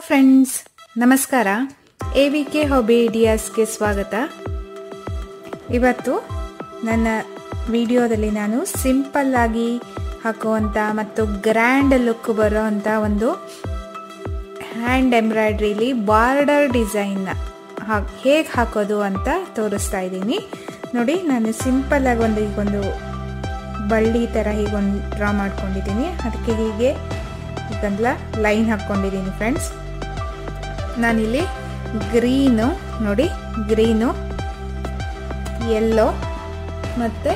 Friends, ನಮಸ್ಕಾರ. AVK hobby ಐಡಿಯಾಸ್ಗೆ ಸ್ವಾಗತ. ಇವತ್ತು ನನ್ನ ವಿಡಿಯೋದಲ್ಲಿ ನಾನು ಸಿಂಪಲ್ ಆಗಿ ಹಾಕುವಂಥ ಮತ್ತು ಗ್ರ್ಯಾಂಡ್ ಲುಕ್ ಬರೋವಂಥ ಒಂದು ಹ್ಯಾಂಡ್ ಎಂಬ್ರಾಯ್ಡ್ರಿಲಿ ಬಾರ್ಡರ್ ಡಿಸೈನ್ ಹೇಗೆ ಹಾಕೋದು ಅಂತ ತೋರಿಸ್ತಾ ಇದ್ದೀನಿ. ನೋಡಿ, ನಾನು ಸಿಂಪಲ್ ಆಗಿ ಈಗೊಂದು ಬಳ್ಳಿ ಥರ ಹೀಗೊಂದು ಡ್ರಾ ಮಾಡ್ಕೊಂಡಿದ್ದೀನಿ. ಅದಕ್ಕೆ ಹೀಗೆ ಈಗಂದ್ಲ ಲೈನ್ ಹಾಕ್ಕೊಂಡಿದ್ದೀನಿ ಫ್ರೆಂಡ್ಸ್. ನಾನಿಲ್ಲಿ ಗ್ರೀನು, ನೋಡಿ ಗ್ರೀನು, ಯೆಲ್ಲೋ ಮತ್ತು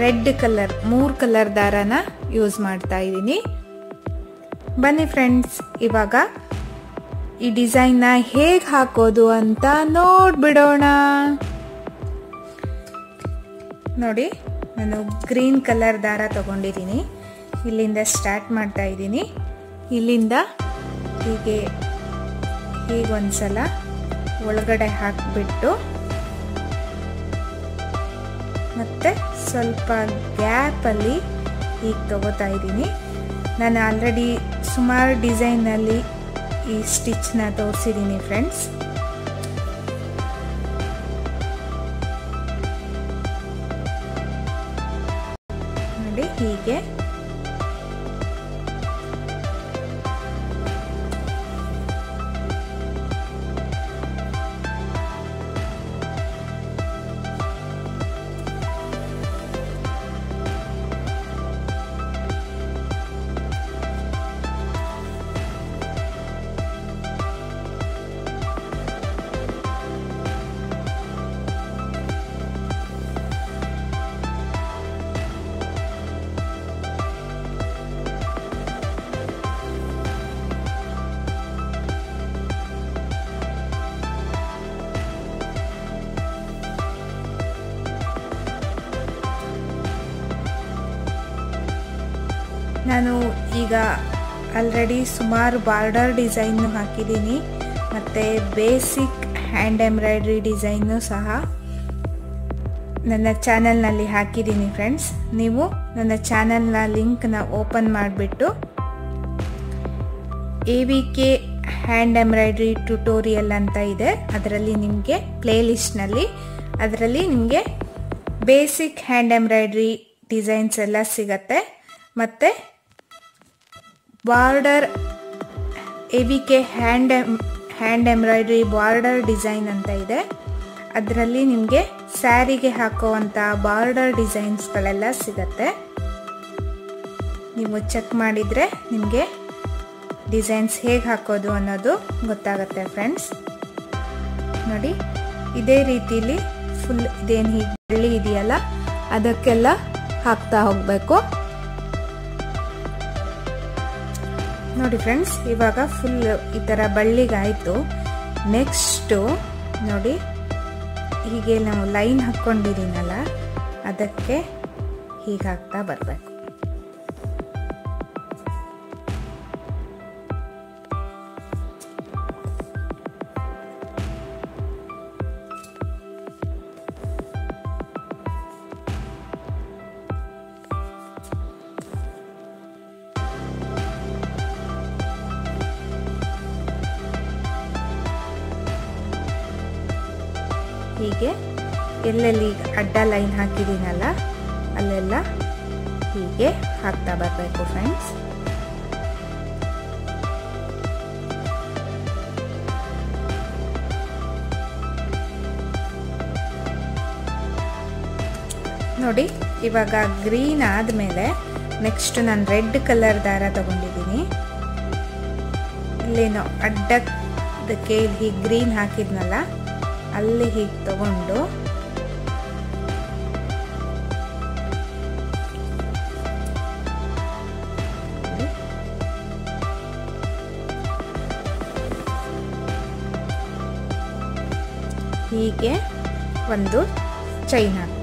ರೆಡ್ ಕಲರ್, 3 ಕಲರ್ ದಾರನ ಯೂಸ್ ಮಾಡ್ತಾ ಇದ್ದೀನಿ. ಬನ್ನಿ ಫ್ರೆಂಡ್ಸ್, ಇವಾಗ ಈ ಡಿಸೈನ್ನ ಹೇಗೆ ಹಾಕೋದು ಅಂತ ನೋಡ್ಬಿಡೋಣ. ನೋಡಿ, ನಾನು ಗ್ರೀನ್ ಕಲರ್ ದಾರ ತಗೊಂಡಿದ್ದೀನಿ. ಇಲ್ಲಿಂದ ಸ್ಟಾರ್ಟ್ ಮಾಡ್ತಾ ಇದ್ದೀನಿ. ಇಲ್ಲಿಂದ ಹೀಗೊಂದ್ಸಲ ಒಳಗಡೆ ಹಾಕಿಬಿಟ್ಟು ಮತ್ತೆ ಸ್ವಲ್ಪ ಗ್ಯಾಪಲ್ಲಿ ಹೀಗೆ ತಗೋತಾ ಇದ್ದೀನಿ. ನಾನು ಆಲ್ರೆಡಿ ಸುಮಾರು ಡಿಸೈನಲ್ಲಿ ಈ ಸ್ಟಿಚ್ನ ತೋರಿಸಿದ್ದೀನಿ ಫ್ರೆಂಡ್ಸ್. ನೋಡಿ, ಹೀಗೆ ನಾನು ಈಗ ಆಲ್ರೆಡಿ ಸುಮಾರು ಬಾರ್ಡರ್ ಡಿಸೈನ್ನು ಹಾಕಿದ್ದೀನಿ ಮತ್ತು ಬೇಸಿಕ್ ಹ್ಯಾಂಡ್ ಎಂಬ್ರಾಯ್ಡ್ರಿ ಡಿಸೈನು ಸಹ ನನ್ನ ಚಾನಲ್ನಲ್ಲಿ ಹಾಕಿದ್ದೀನಿ ಫ್ರೆಂಡ್ಸ್. ನೀವು ನನ್ನ ಚಾನಲ್ನ ಲಿಂಕ್ನ ಓಪನ್ ಮಾಡಿಬಿಟ್ಟು AVK ಹ್ಯಾಂಡ್ ಎಂಬ್ರಾಯ್ಡ್ರಿ ಟ್ಯುಟೋರಿಯಲ್ ಅಂತ ಇದೆ, ಅದರಲ್ಲಿ ನಿಮಗೆ ಪ್ಲೇಲಿಸ್ಟ್ನಲ್ಲಿ ಅದರಲ್ಲಿ ನಿಮಗೆ ಬೇಸಿಕ್ ಹ್ಯಾಂಡ್ ಎಂಬ್ರಾಯ್ಡ್ರಿ ಡಿಸೈನ್ಸ್ ಎಲ್ಲ ಸಿಗತ್ತೆ. ಮತ್ತು border AVK hand embroidery border design ಅಂತ ಇದೆ, ಅದರಲ್ಲಿ ನಿಮಗೆ ಸ್ಯಾರಿಗೆ ಹಾಕುವಂಥ ಬಾರ್ಡರ್ ಡಿಸೈನ್ಸ್ಗಳೆಲ್ಲ ಸಿಗತ್ತೆ. ನೀವು ಚೆಕ್ ಮಾಡಿದರೆ ನಿಮಗೆ ಡಿಸೈನ್ಸ್ ಹೇಗೆ ಹಾಕೋದು ಅನ್ನೋದು ಗೊತ್ತಾಗುತ್ತೆ ಫ್ರೆಂಡ್ಸ್. ನೋಡಿ, ಇದೇ ರೀತಿಲಿ ಫುಲ್ ಇದೇನು ಹೀಗೆ ಬಳ್ಳಿ ಇದೆಯಲ್ಲ ಅದಕ್ಕೆಲ್ಲ ಹಾಕ್ತಾ ಹೋಗಬೇಕು. ನೋಡಿ ಫ್ರೆಂಡ್ಸ್, ಇವಾಗ ಫುಲ್ ಈ ಥರ ಬಳ್ಳಿಗಾಯಿತು. ನೆಕ್ಸ್ಟು ನೋಡಿ, ಹೀಗೆ ನಾವು ಲೈನ್ ಹಾಕ್ಕೊಂಡಿದ್ದೀನಲ್ಲ ಅದಕ್ಕೆ ಹೀಗೆ ಹಾಕ್ತಾ ಬರಬೇಕು. ಹೀಗೆ ಎಲ್ಲೆಲ್ಲಿ ಅಡ್ಡ ಲೈನ್ ಹಾಕಿದ್ದೀನಲ್ಲ ಅಲ್ಲೆಲ್ಲ ಹೀಗೆ ಹಾಕ್ತಾ ಬರಬೇಕು ಫ್ರೆಂಡ್ಸ್. ನೋಡಿ, ಇವಾಗ ಗ್ರೀನ್ ಆದಮೇಲೆ ನೆಕ್ಸ್ಟ್ ನಾನು ರೆಡ್ ಕಲರ್ ದಾರ ತಗೊಂಡಿದ್ದೀನಿ. ಇಲ್ಲೇನೋ ಅಡ್ಡಕ್ಕೆ ಹೀಗೆ ಗ್ರೀನ್ ಹಾಕಿದ್ನಲ್ಲ ಅಲ್ಲಿ ಹೀಗೆ ತಗೊಂಡು ಹೀಗೆ ಒಂದು ಚೈನ್ ಹಾಕ್ಬೇಕು.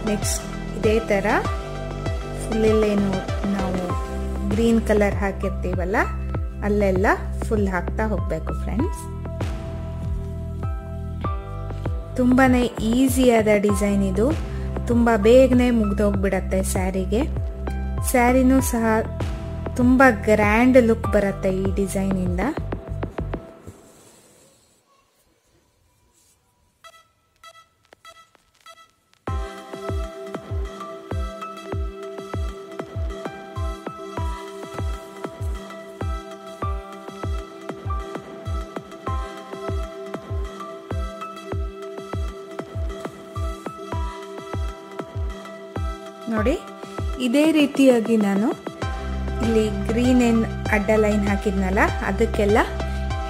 ನೆಕ್ಸ್ಟ್ ಇದೇ ಥರ ಫುಲ್ ಇಲ್ಲೇನು ನಾವು ಗ್ರೀನ್ ಕಲರ್ ಹಾಕಿರ್ತೀವಲ್ಲ ಅಲ್ಲೆಲ್ಲ ಫುಲ್ ಹಾಕ್ತಾ ಹೋಗಬೇಕು ಫ್ರೆಂಡ್ಸ್. ತುಂಬಾ ಈಸಿಯಾದ ಡಿಸೈನ್ ಇದು, ತುಂಬ ಬೇಗನೆ ಮುಗ್ದೋಗ್ಬಿಡತ್ತೆ ಸ್ಯಾರಿಗೆ. ಸ್ಯಾರಿನೂ ಸಹ ತುಂಬ ಗ್ರ್ಯಾಂಡ್ ಲುಕ್ ಬರುತ್ತೆ ಈ ಡಿಸೈನಿಂದ. ನೋಡಿ, ಇದೇ ರೀತಿಯಾಗಿ ನಾನು ಇಲ್ಲಿ ಗ್ರೀನ್ ಏನ್ ಅಡ್ಡ ಲೈನ್ ಹಾಕಿದ್ನಲ್ಲ ಅದಕ್ಕೆಲ್ಲ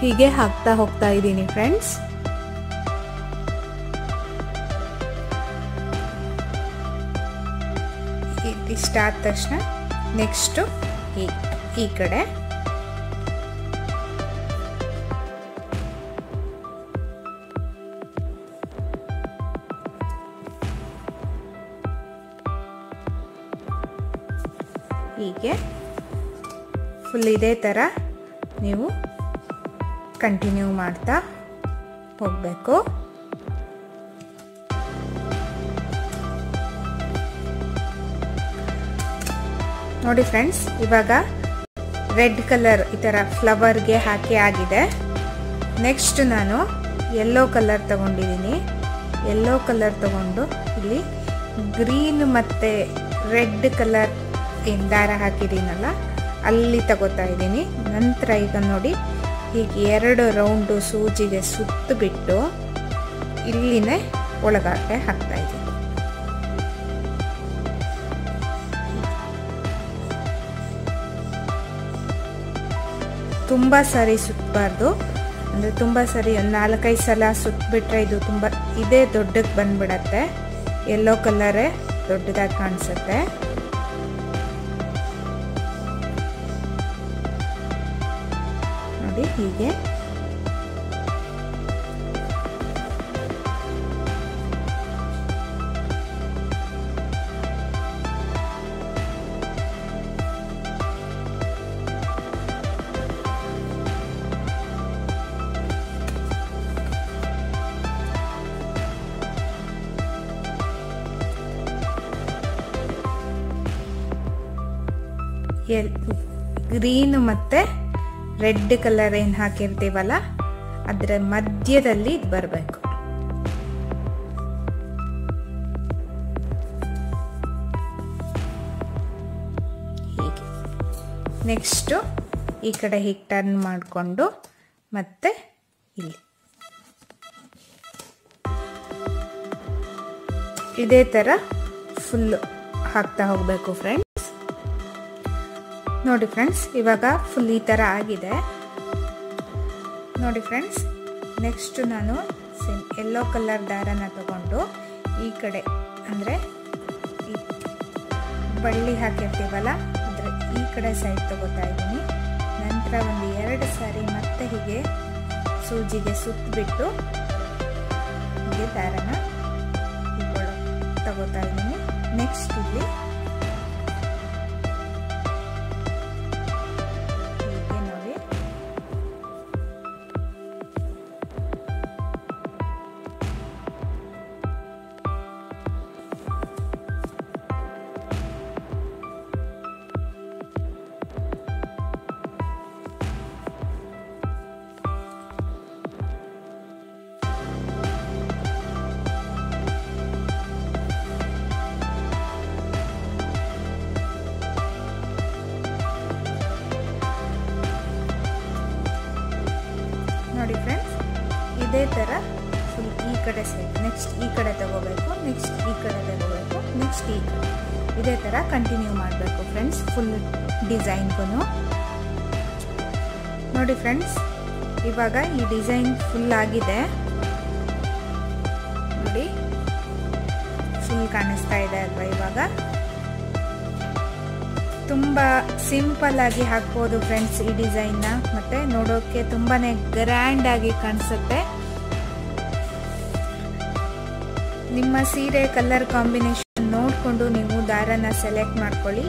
ಹೀಗೆ ಹಾಕ್ತಾ ಹೋಗ್ತಾ ಇದ್ದೀನಿ ಫ್ರೆಂಡ್ಸ್. ಇಷ್ಟ ಆದ ತಕ್ಷಣ ನೆಕ್ಸ್ಟ್ ಈ ಕಡೆ ಹೀಗೆ ಫುಲ್ ಇದೇ ಥರ ನೀವು ಕಂಟಿನ್ಯೂ ಮಾಡ್ತಾ ಹೋಗಬೇಕು. ನೋಡಿ ಫ್ರೆಂಡ್ಸ್, ಇವಾಗ ರೆಡ್ ಕಲರ್ ಈ ಥರ ಫ್ಲವರ್ಗೆ ಹಾಕಿ ಆಗಿದೆ. ನೆಕ್ಸ್ಟ್ ನಾನು ಯೆಲ್ಲೋ ಕಲರ್ ತಗೊಂಡಿದ್ದೀನಿ. ಯೆಲ್ಲೋ ಕಲರ್ ತಗೊಂಡು ಇಲ್ಲಿ ಗ್ರೀನ್ ಮತ್ತು ರೆಡ್ ಕಲರ್ ದಾರ ಹಾಕಿದ್ದೀನಲ್ಲ ಅಲ್ಲಿ ತಗೋತಾ ಇದ್ದೀನಿ. ನಂತರ ಈಗ ನೋಡಿ ಹೀಗೆ 2 ರೌಂಡು ಸೂಜಿಗೆ ಸುತ್ತು ಬಿಟ್ಟು ಇಲ್ಲಿನೇ ಒಳಗಡೆ ಹಾಕ್ತಾ ಇದ್ದೀನಿ. ತುಂಬ ಸರಿ ಸುತ್ತಬಾರ್ದು, ಅಂದರೆ ತುಂಬ ಸರಿ ಒಂದು 4-5 ಸಲ ಸುತ್ತಬಿಟ್ರೆ ಇದು ತುಂಬ ಇದೇ ದೊಡ್ಡಕ್ಕೆ ಬಂದ್ಬಿಡತ್ತೆ. ಯೆಲ್ಲೋ ಕಲರೇ ದೊಡ್ಡದಾಗಿ ಕಾಣಿಸುತ್ತೆ. ನೋಡಿ ಹೀಗೆ ಗ್ರೀನ್ ಮತ್ತೆ ರೆಡ್ ಕಲರ್ ಏನು ಹಾಕಿರ್ತೀವಲ್ಲ ಅದರ ಮಧ್ಯದಲ್ಲಿ ಬರಬೇಕು. ಹೀಗೆ ನೆಕ್ಸ್ಟು ಈ ಕಡೆ ಹೀಗೆ ಟರ್ನ್ ಮಾಡಿಕೊಂಡು ಮತ್ತೆ ಇಲ್ಲಿ ಇದೇ ಥರ ಫುಲ್ ಹಾಕ್ತಾ ಹೋಗಬೇಕು ಫ್ರೆಂಡ್ಸ್. ನೋಡಿ ಫ್ರೆಂಡ್ಸ್, ಇವಾಗ ಫುಲ್ ಈ ಥರ ಆಗಿದೆ. ನೋಡಿ ಫ್ರೆಂಡ್ಸ್, ನೆಕ್ಸ್ಟ್ ನಾನು ಯೆಲ್ಲೋ ಕಲರ್ ದಾರನ ತಗೊಂಡು ಈ ಕಡೆ ಅಂದರೆ ಈ ಬಳ್ಳಿ ಹಾಕಿರ್ತೀವಲ್ಲ ಅಂದರೆ ಈ ಕಡೆ ಸೈಡ್ ತಗೋತಾ ಇದ್ದೀನಿ. ನಂತರ ಒಂದು 2 ಸಾರಿ ಮತ್ತೆ ಹೀಗೆ ಸೂಜಿಗೆ ಸುತ್ತಬಿಟ್ಟು ಹೀಗೆ ದಾರನ ತಗೋತಾ ಇದ್ದೀನಿ. ನೆಕ್ಸ್ಟ್ ಇಲ್ಲಿ ನೋಡಿ ಫ್ರೆಂಡ್ಸ್, ಇದೇ ಥರ ಫುಲ್ ಈ ಕಡೆ ಸೈಡ್ ನೆಕ್ಸ್ಟ್ ಈ ಕಡೆ ತಗೋಬೇಕು, ನೆಕ್ಸ್ಟ್ ಈ ಕಡೆ ತಗೋಬೇಕು, ನೆಕ್ಸ್ಟ್ ಈ ಕಡೆ ಇದೇ ಥರ ಕಂಟಿನ್ಯೂ ಮಾಡಬೇಕು ಫ್ರೆಂಡ್ಸ್ ಫುಲ್ ಡಿಸೈನ್ಗೂ. ನೋಡಿ ಫ್ರೆಂಡ್ಸ್, ಇವಾಗ ಈ ಡಿಸೈನ್ ಫುಲ್ ಆಗಿದೆ. ನೋಡಿ ಫುಲ್ ಕಾಣಿಸ್ತಾ ಇದೆ ಅಲ್ವಾ? ಇವಾಗ ತುಂಬ ಸಿಂಪಲ್ ಆಗಿ ಹಾಕ್ಬೋದು ಫ್ರೆಂಡ್ಸ್ ಈ ಡಿಸೈನ್ನ, ಮತ್ತೆ ನೋಡೋಕೆ ತುಂಬಾನೇ ಗ್ರ್ಯಾಂಡ್ ಆಗಿ ಕಾಣಿಸುತ್ತೆ. ನಿಮ್ಮ ಸೀರೆ ಕಲರ್ ಕಾಂಬಿನೇಷನ್ ನೋಡಿಕೊಂಡು ನೀವು ದಾರನ ಸೆಲೆಕ್ಟ್ ಮಾಡ್ಕೊಳ್ಳಿ.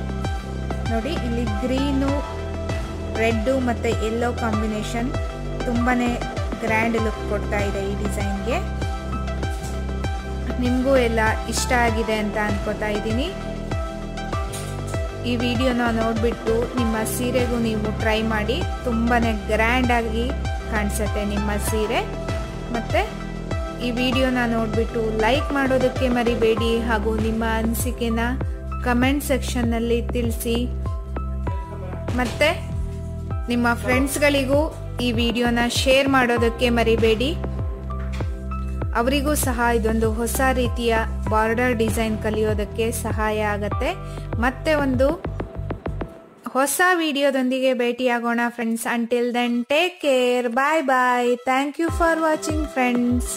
ನೋಡಿ ಇಲ್ಲಿ ಗ್ರೀನು, ರೆಡ್ಡು ಮತ್ತು ಯೆಲ್ಲೋ ಕಾಂಬಿನೇಷನ್ ತುಂಬಾ ಗ್ರ್ಯಾಂಡ್ ಲುಕ್ ಕೊಡ್ತಾ ಇದೆ ಈ ಡಿಸೈನ್ಗೆ. ನಿಮಗೂ ಎಲ್ಲ ಇಷ್ಟ ಆಗಿದೆ ಅಂತ ಅನ್ಕೋತಾ ಇದ್ದೀನಿ. ಈ ವಿಡಿಯೋನ ನೋಡಿಬಿಟ್ಟು ನಿಮ್ಮ ಸೀರೆಗೂ ನೀವು ಟ್ರೈ ಮಾಡಿ. ತುಂಬಾ ಗ್ರ್ಯಾಂಡಾಗಿ ಕಾಣಿಸುತ್ತೆ ನಿಮ್ಮ ಸೀರೆ. ಮತ್ತು ಈ ವಿಡಿಯೋನ ನೋಡಿಬಿಟ್ಟು ಲೈಕ್ ಮಾಡೋದಕ್ಕೆ ಮರಿಬೇಡಿ, ಹಾಗೂ ನಿಮ್ಮ ಅನಿಸಿಕೆನ ಕಮೆಂಟ್ ಸೆಕ್ಷನ್ನಲ್ಲಿ ತಿಳಿಸಿ. ಮತ್ತು ನಿಮ್ಮ ಫ್ರೆಂಡ್ಸ್ಗಳಿಗೂ ಈ ವಿಡಿಯೋನ ಶೇರ್ ಮಾಡೋದಕ್ಕೆ ಮರಿಬೇಡಿ. ಅವರಿಗೂ ಸಹ ಇದೊಂದು ಹೊಸ ರೀತಿಯ ಬಾರ್ಡರ್ ಡಿಸೈನ್ ಕಲಿಯೋದಕ್ಕೆ ಸಹಾಯ ಆಗುತ್ತೆ. ಮತ್ತೆ ಒಂದು ಹೊಸ ವಿಡಿಯೋದೊಂದಿಗೆ ಭೇಟಿಯಾಗೋಣ friends. Until then take care, bye bye. Thank you for watching friends.